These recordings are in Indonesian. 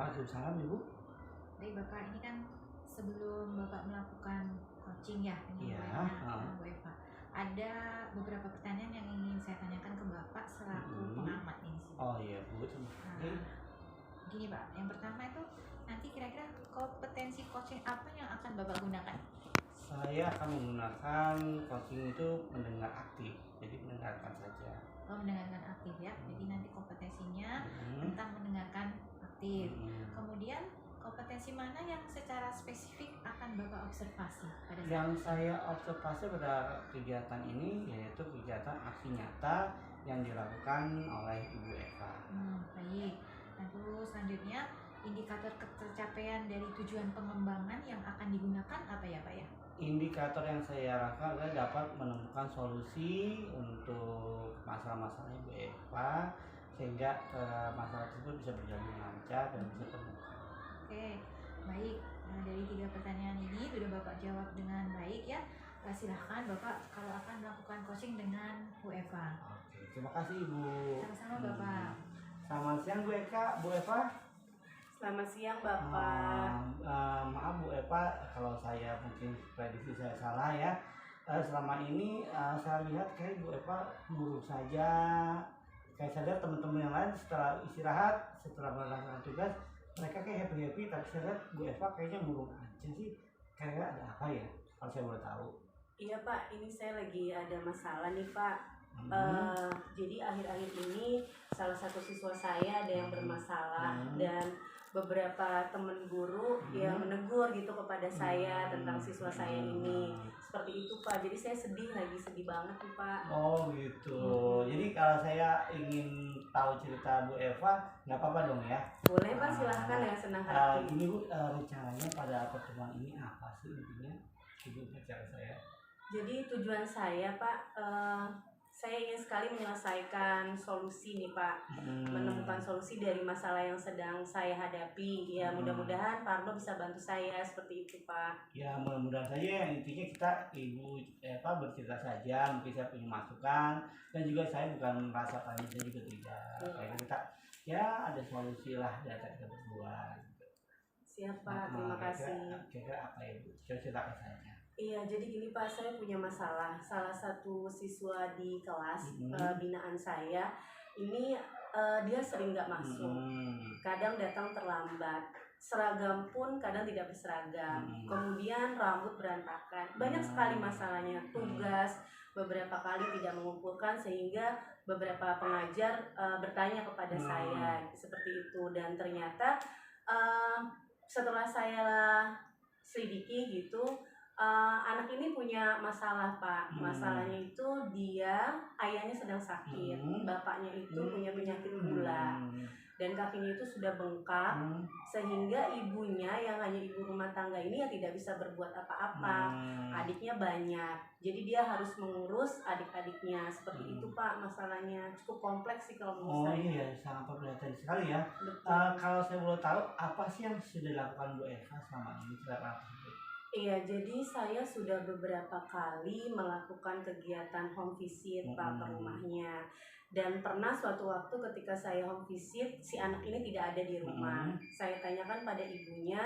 Waalaikumsalam Ibu. Baik Bapak, ini kan sebelum Bapak melakukan coaching ya Iya. penyampaiannya Bu Eva, ada beberapa pertanyaan yang ingin saya tanyakan ke Bapak selaku pengamat ini sih. Oh iya Bu. Gini Pak, yang pertama itu nanti kira-kira kompetensi coaching apa yang akan Bapak gunakan? Saya akan menggunakan coaching itu mendengar aktif, jadi mendengarkan saja. Oh, mendengarkan aktif ya. Jadi nanti kompetensinya tentang mendengarkan aktif. Kemudian kompetensi mana yang secara spesifik akan Bapak observasi pada saat yang saya observasi pada kegiatan ini yaitu kegiatan aksi nyata yang dilakukan oleh Ibu Eva. Baik. Lalu selanjutnya indikator ketercapaian dari tujuan pengembangan yang akan digunakan apa ya Pak ya? Indikator yang saya harapkan adalah dapat menemukan solusi untuk masalah-masalah Ibu Eva sehingga masalah tersebut bisa berjalan lancar dan bisa terbuka. Oke, baik. Nah, dari 3 pertanyaan ini sudah Bapak jawab dengan baik ya. Silahkan Bapak kalau akan melakukan coaching dengan Bu Eva. Oke, terima kasih Ibu. Sama-sama Bapak. Selamat siang Bu Eva. Selamat siang Bapak. Maaf Bu Eva kalau saya mungkin prediksi saya salah ya. Selama ini saya lihat kayak Bu Eva ngurus saja. Kayak saya lihat teman-teman yang lain setelah istirahat, setelah melaksanakan tugas, mereka kayak happy-happy, tapi saya lihat Bu Eva kayaknya ngurus aja sih. Kayaknya ada apa ya? Kalau saya boleh tahu. Iya Pak, ini saya lagi ada masalah nih Pak. Jadi akhir-akhir ini salah satu siswa saya ada yang bermasalah dan beberapa teman guru yang menegur gitu kepada saya tentang siswa saya ini. Seperti itu Pak, jadi saya sedih banget nih Pak. Oh gitu. Jadi kalau saya ingin tahu cerita Bu Eva, nggak apa-apa dong ya? Boleh Pak, silahkan ya, senang hati. Ini Bu, rencananya pada pertemuan ini apa sih intinya? Ibu bicara saya. Jadi tujuan saya Pak, saya ingin sekali menyelesaikan solusi nih Pak, menemukan solusi dari masalah yang sedang saya hadapi. Ya mudah-mudahan Pak Arno bisa bantu saya seperti itu Pak. Ya mudah-mudahan saja, intinya kita Ibu Eva bercerita saja, mungkin saya punya masukan dan juga saya bukan merasa panik, saya juga tidak. Kayak kita ya ada solusi lah dari kita berdua. Siap Pak, terima kasih. Kira-kira apa ya Bu? Ceritakan saja. Iya, jadi gini Pak, saya punya masalah. Salah satu siswa di kelas binaan saya ini dia sering nggak masuk, kadang datang terlambat, seragam pun kadang tidak berseragam, kemudian rambut berantakan, banyak sekali masalahnya. Tugas beberapa kali tidak mengumpulkan sehingga beberapa pengajar bertanya kepada saya seperti itu, dan ternyata setelah saya selidiki gitu, anak ini punya masalah Pak. Masalahnya itu dia ayahnya sedang sakit, bapaknya itu punya penyakit gula dan kakinya itu sudah bengkak, sehingga ibunya yang hanya ibu rumah tangga ini ya tidak bisa berbuat apa-apa. Adiknya banyak, jadi dia harus mengurus adik-adiknya. Seperti itu Pak masalahnya, cukup kompleks sih kalau menurut saya. Oh iya, sangat perhatian sekali ya. Kalau saya boleh tahu apa sih yang sudah dilakukan Bu Eva selama ini terhadap tersebut? Iya, jadi saya sudah beberapa kali melakukan kegiatan home visit Pak ke rumahnya. Dan pernah suatu waktu ketika saya home visit, si anak ini tidak ada di rumah. Saya tanyakan pada ibunya,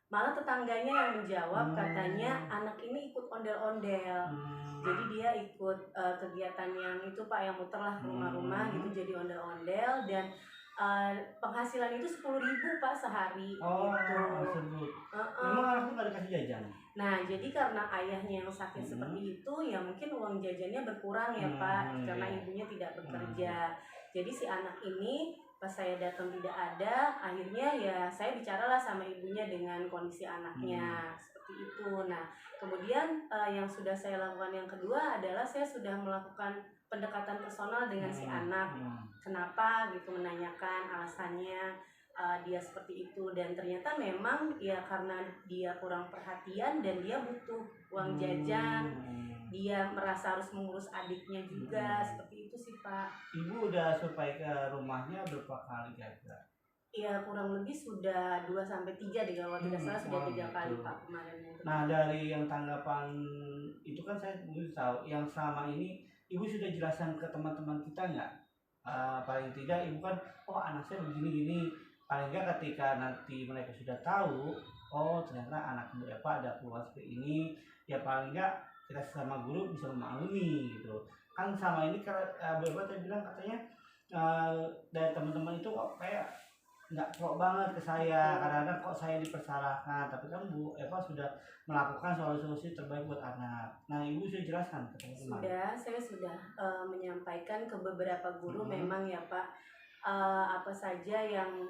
malah tetangganya yang menjawab, katanya anak ini ikut ondel-ondel. Jadi dia ikut kegiatan yang itu Pak, yang muterlah ke rumah-rumah gitu, jadi ondel-ondel. Dan penghasilan itu 10.000 Pak sehari. Oh, tersebut. Memang anaknya nggak dikasih jajan? Nah, jadi karena ayahnya yang sakit seperti itu, ya mungkin uang jajannya berkurang ya Pak, karena ibunya tidak bekerja. Jadi si anak ini pas saya datang tidak ada, akhirnya ya saya bicaralah sama ibunya dengan kondisi anaknya seperti itu. Nah, kemudian yang sudah saya lakukan yang kedua adalah saya sudah melakukan pendekatan personal dengan si anak. Kenapa gitu, menanyakan alasannya dia seperti itu, dan ternyata memang ya karena dia kurang perhatian dan dia butuh uang jajan. Dia merasa harus mengurus adiknya juga, seperti itu sih Pak. Ibu udah survei ke rumahnya berapa kali kira-kira? Iya, kurang lebih sudah 2-3 deh kalau tidak salah, sudah 3 kali Pak kemarin. Nah, dari yang tanggapan itu kan saya belum tahu, yang selama ini Ibu sudah jelaskan ke teman-teman kita nggak? Paling tidak Ibu kan, oh anak saya begini-gini, paling nggak ketika nanti mereka sudah tahu, oh ternyata anak Bu Eva ada keluhan seperti ini, ya paling nggak kita sesama guru bisa memaklumi gitu. Kan sama ini kalau Bu Eva tadi bilang katanya dari teman-teman itu kok kayak nggak pro banget ke saya, kadang-kadang kok saya dipersalahkan, tapi kan Bu Eva sudah melakukan solusi terbaik buat anak. Nah Ibu sudah jelaskan ke teman-teman. Saya sudah menyampaikan ke beberapa guru memang ya Pak, apa saja yang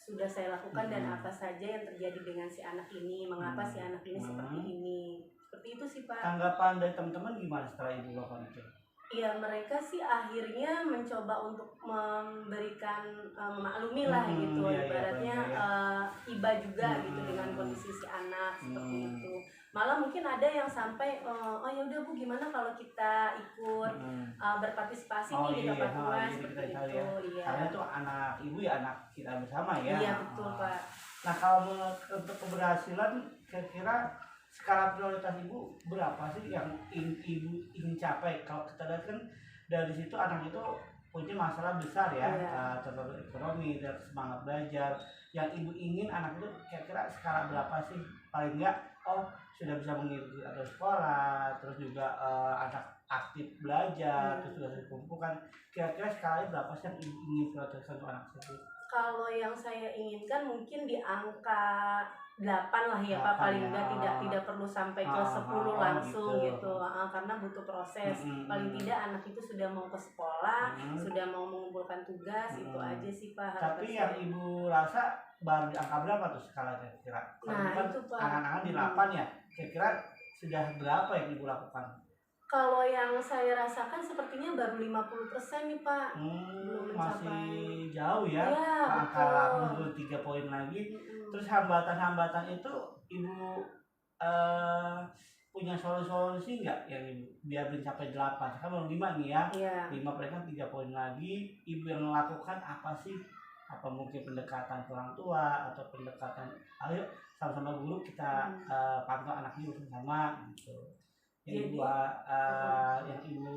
sudah saya lakukan dan apa saja yang terjadi dengan si anak ini, mengapa si anak ini seperti ini. Seperti itu sih Pak. Tanggapan dari teman-teman gimana setelah Ibu lakukan itu? Iya, mereka sih akhirnya mencoba untuk memberikan memaklumi lah gitu, ibaratnya iba juga gitu dengan kondisi si anak seperti itu. Malah mungkin ada yang sampai oh ya udah Bu, gimana kalau kita ikut berpartisipasi nih di tempat kelas seperti itu. Iya. Karena itu anak Ibu ya anak kita bersama ya. Iya betul Pak. Nah kalau untuk keberhasilan kira-kira skala prioritas Ibu berapa sih yang Ibu ingin capai? Kalau kita lihat kan dari situ anak itu punya masalah besar ya, terutama ekonomi dan semangat belajar. Yang Ibu ingin anak itu kira-kira skala berapa sih? Paling enggak, oh sudah bisa mengikuti atau sekolah, terus juga anak aktif belajar, terus sudah dikumpulkan. Kira-kira skalanya berapa sih yang Ibu ingin prioritaskan untuk anak tersebut? Kalau yang saya inginkan mungkin di angka 8 lah ya Pak, paling enggak tidak perlu sampai ke 10 langsung gitu. Karena butuh proses. Paling tidak anak itu sudah mau ke sekolah, sudah mau mengumpulkan tugas, itu aja sih Pak. Tapi yang Ibu rasa baru di angka berapa tuh skalanya kira-kira? Nah itu Pak, anak-anak di 8 ya, kira-kira sudah berapa yang Ibu lakukan? Kalau yang saya rasakan sepertinya baru 50% nih Pak. Belum mencapai. Masih jauh ya, angka 3 poin lagi. Terus hambatan-hambatan itu Ibu punya solusi nggak yang Ibu biar mencapai 8? Sekarang baru 5 nih ya, 5 mereka 3 poin lagi. Ibu yang melakukan apa sih? Apa mungkin pendekatan ke orang tua atau pendekatan ayo sama-sama guru kita pantau anak Ibu bersama gitu. Yang Ibu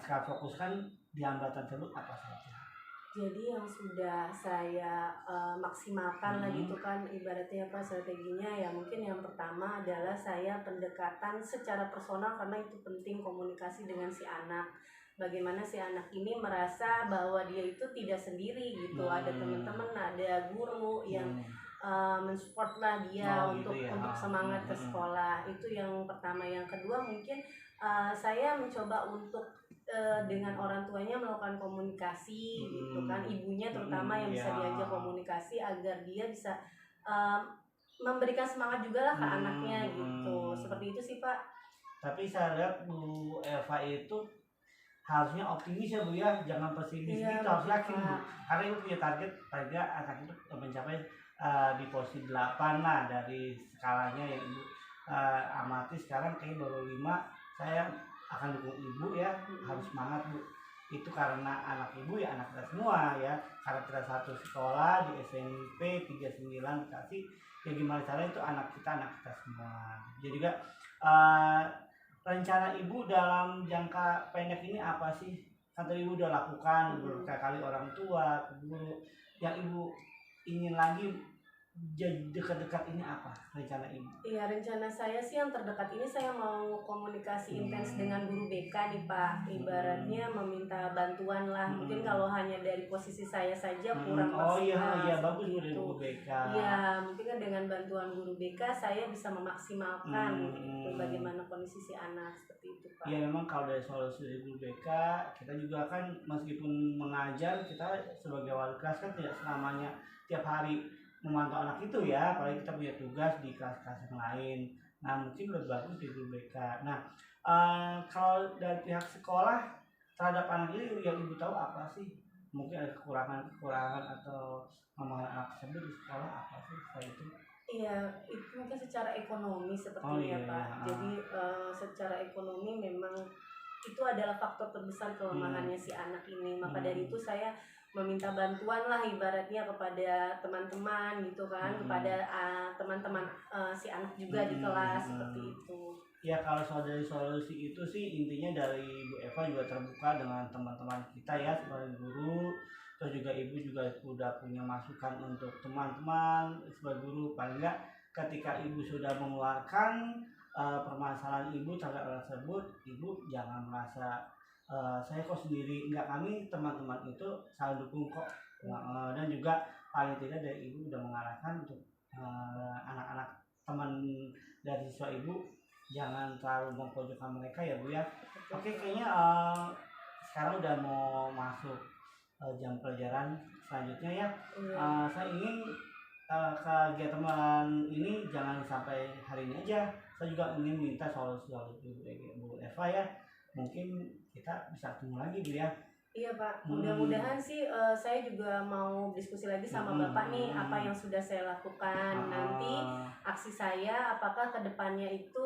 sekarang fokuskan di hambatan tersebut apa saja? Jadi yang sudah saya maksimalkan lah gitu kan, ibaratnya apa strateginya ya, mungkin yang pertama adalah saya pendekatan secara personal karena itu penting, komunikasi dengan si anak. Bagaimana si anak ini merasa bahwa dia itu tidak sendiri gitu, ada teman-teman, ada guru yang mensupport lah dia untuk semangat ke sekolah. Itu yang pertama. Yang kedua mungkin saya mencoba untuk dengan orang tuanya melakukan komunikasi gitu kan, ibunya terutama yang bisa diajak komunikasi agar dia bisa memberikan semangat juga lah ke anaknya gitu. Seperti itu sih Pak. Tapi saya lihat Bu Eva itu harusnya optimis ya Bu ya, jangan pesimis gitu, harus yakin Bu. Karena Ibu punya target paling anak itu mencapai di posisi 8 lah dari skalanya yang Ibu amati sekarang kayak baru 5. Saya akan dukung Ibu ya, harus semangat Bu. Itu karena anak Ibu ya anak kita semua ya, karena kita satu sekolah di SMP 39 Bekasi, ya gimana caranya itu anak kita semua. Jadi juga rencana Ibu dalam jangka pendek ini apa sih? Kan tadi Ibu udah lakukan berkali-kali orang tua, guru. Yang Ibu ingin lagi dekat-dekat ini apa rencana Ibu? Iya, rencana saya sih yang terdekat ini saya mau komunikasi intens dengan guru BK nih Pak. Ibaratnya meminta bantuan lah. Mungkin kalau hanya dari posisi saya saja kurang maksimal. Oh iya bagus gitu. Guru BK. Iya, mungkin kan dengan bantuan guru BK saya bisa memaksimalkan gitu, bagaimana kondisi si anak, seperti itu Pak. Iya memang kalau dari solusi dari guru BK, kita juga kan meskipun mengajar, kita sebagai wali kelas kan tidak selamanya tiap hari memantau anak itu ya, apalagi kita punya tugas di kelas-kelas yang lain. Nah mungkin lebih bagus di guru BK. Nah kalau dari pihak sekolah terhadap anak ini yang Ibu tahu apa sih? Mungkin ada kekurangan atau kemampuan anak tersebut di sekolah apa sih setelah itu? Iya, itu mungkin secara ekonomi sepertinya Pak. Jadi secara ekonomi memang itu adalah faktor terbesar kelemahannya si anak ini. Maka dari itu saya meminta bantuan lah ibaratnya kepada teman-teman gitu kan, kepada teman-teman si anak juga di kelas, seperti itu. Ya kalau soal dari solusi itu sih intinya dari Bu Eva juga terbuka dengan teman-teman kita ya sebagai guru, terus juga ibu juga sudah punya masukan untuk teman-teman sebagai guru. Paling enggak ketika ibu sudah mengeluarkan permasalahan ibu terhadap hal tersebut, ibu jangan merasa saya kok sendiri. Enggak, kami teman-teman itu selalu dukung kok. Dan juga paling tidak dari ibu udah mengarahkan untuk anak-anak teman dari siswa ibu jangan terlalu mempojokkan mereka ya Bu ya. Oke, kayaknya sekarang udah mau masuk jam pelajaran selanjutnya ya. Saya ingin kegiatan ini jangan sampai hari ini aja. Saya juga ingin minta solusi Bu Eva ya. Mungkin kita bisa ketemu lagi Bu ya. Iya Pak, mudah-mudahan sih saya juga mau diskusi lagi sama Bapak nih apa yang sudah saya lakukan. Nanti aksi saya apakah kedepannya itu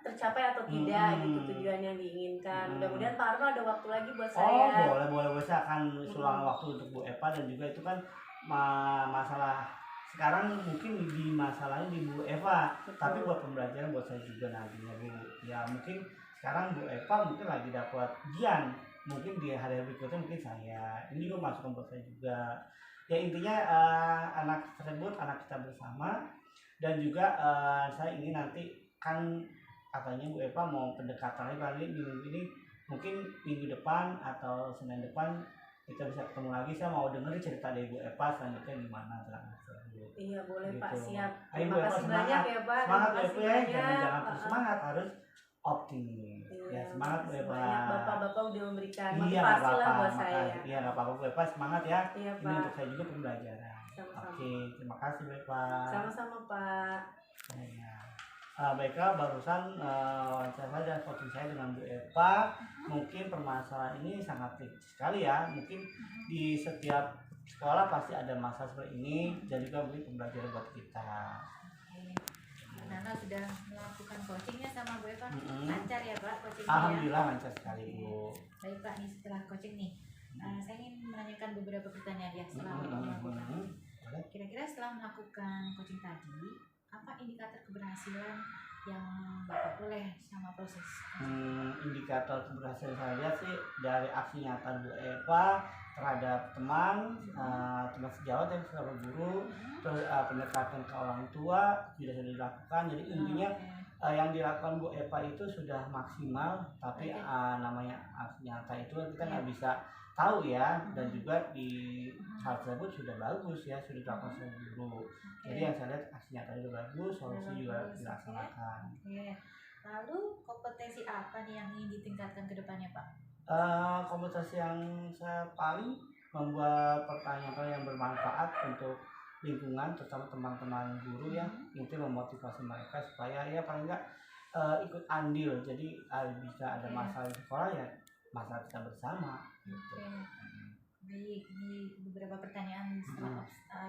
tercapai atau tidak gitu tujuan yang diinginkan. Mudah-mudahan Pak Arno ada waktu lagi buat saya. Boleh. Saya akan luangkan waktu untuk Bu Eva, dan juga itu kan masalah sekarang mungkin di masalahnya di Bu Eva. Betul. Tapi buat pembelajaran buat saya juga nantinya Bu. Ya mungkin sekarang Bu Eva mungkin lagi dapat ujian. Mungkin di hari berikutnya mungkin saya ini juga masukan buat saya juga ya. Intinya anak tersebut anak kita bersama, dan juga saya ingin nanti kan katanya Bu Eva mau pendekatan lagi minggu ini, mungkin minggu depan atau Senin depan kita bisa ketemu lagi. Saya mau dengerin cerita dari Bu Eva selanjutnya gimana tersebut. Iya boleh gitu. Pak, siap. Terima kasih banyak ya Pak. Semangat Bu Eva ya, jangan terus semangat, harus optimis. Ya semangat Bu Eva. Bapak-bapak udah memberikan motivasi lah buat saya. Iya nggak apa-apa Bu Eva, semangat ya. Iya, ini Pak. Untuk saya juga pembelajaran. Sama-sama. Oke, terima kasih Bu Eva. Sama-sama Pak. Ya. Baiklah, barusan wawancara dan coaching saya dengan Bu Eva. Mungkin permasalahan ini sangat kecil sekali ya. Mungkin di setiap sekolah pasti ada masalah seperti ini, dan juga beri pembelajaran buat kita. Nana sudah melakukan coachingnya sama Bu Eva, lancar ya Pak coachingnya? Alhamdulillah lancar sekali Bu. Baik Pak, nih setelah coaching nih, saya ingin menanyakan beberapa pertanyaan ya setelah melakukan. Kira-kira setelah melakukan coaching tadi, apa indikator keberhasilan yang Bapak boleh sama proses? Indikator keberhasilan saya lihat sih dari aksi nyata Bu Eva terhadap teman sejawat yang sudah berguru, terus pendekatan ke orang tua sudah dilakukan. Jadi intinya yang dilakukan Bu Eva itu sudah maksimal, tapi namanya aksi nyata itu kita nggak bisa tahu ya. Dan juga di hal tersebut sudah bagus ya, sudah dilakukan oleh guru. Jadi yang saya lihat aksi nyata itu bagus, solusi juga dilaksanakan. Lalu kompetensi apa nih yang ingin ditingkatkan ke depannya Pak? Kompetensi yang saya paling membuat pertanyaan yang bermanfaat untuk lingkungan, terutama teman-teman guru ya. Itu memotivasi mereka supaya ya paling enggak ikut andil. Jadi bisa ada masalah di sekolah ya masalah kita bersama. Gitu. Baik, ini beberapa pertanyaan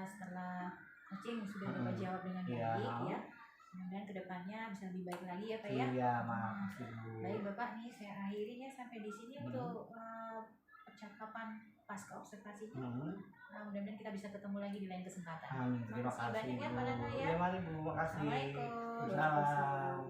setelah coaching sudah Bapak jawab dengan baik ya. Mudah-mudahan kedepannya bisa lebih baik lagi ya Pak ya. Iya, makasih Bu. Baik Bapak, nih saya akhirinya sampai di sini untuk percakapan pasca observasinya. Mudah-mudahan kita bisa ketemu lagi di lain kesempatan. Amin. Terima kasih banyak ya Bu. Pak Nana ya. Iya, mari Bu, makasih. Assalamualaikum. Salam.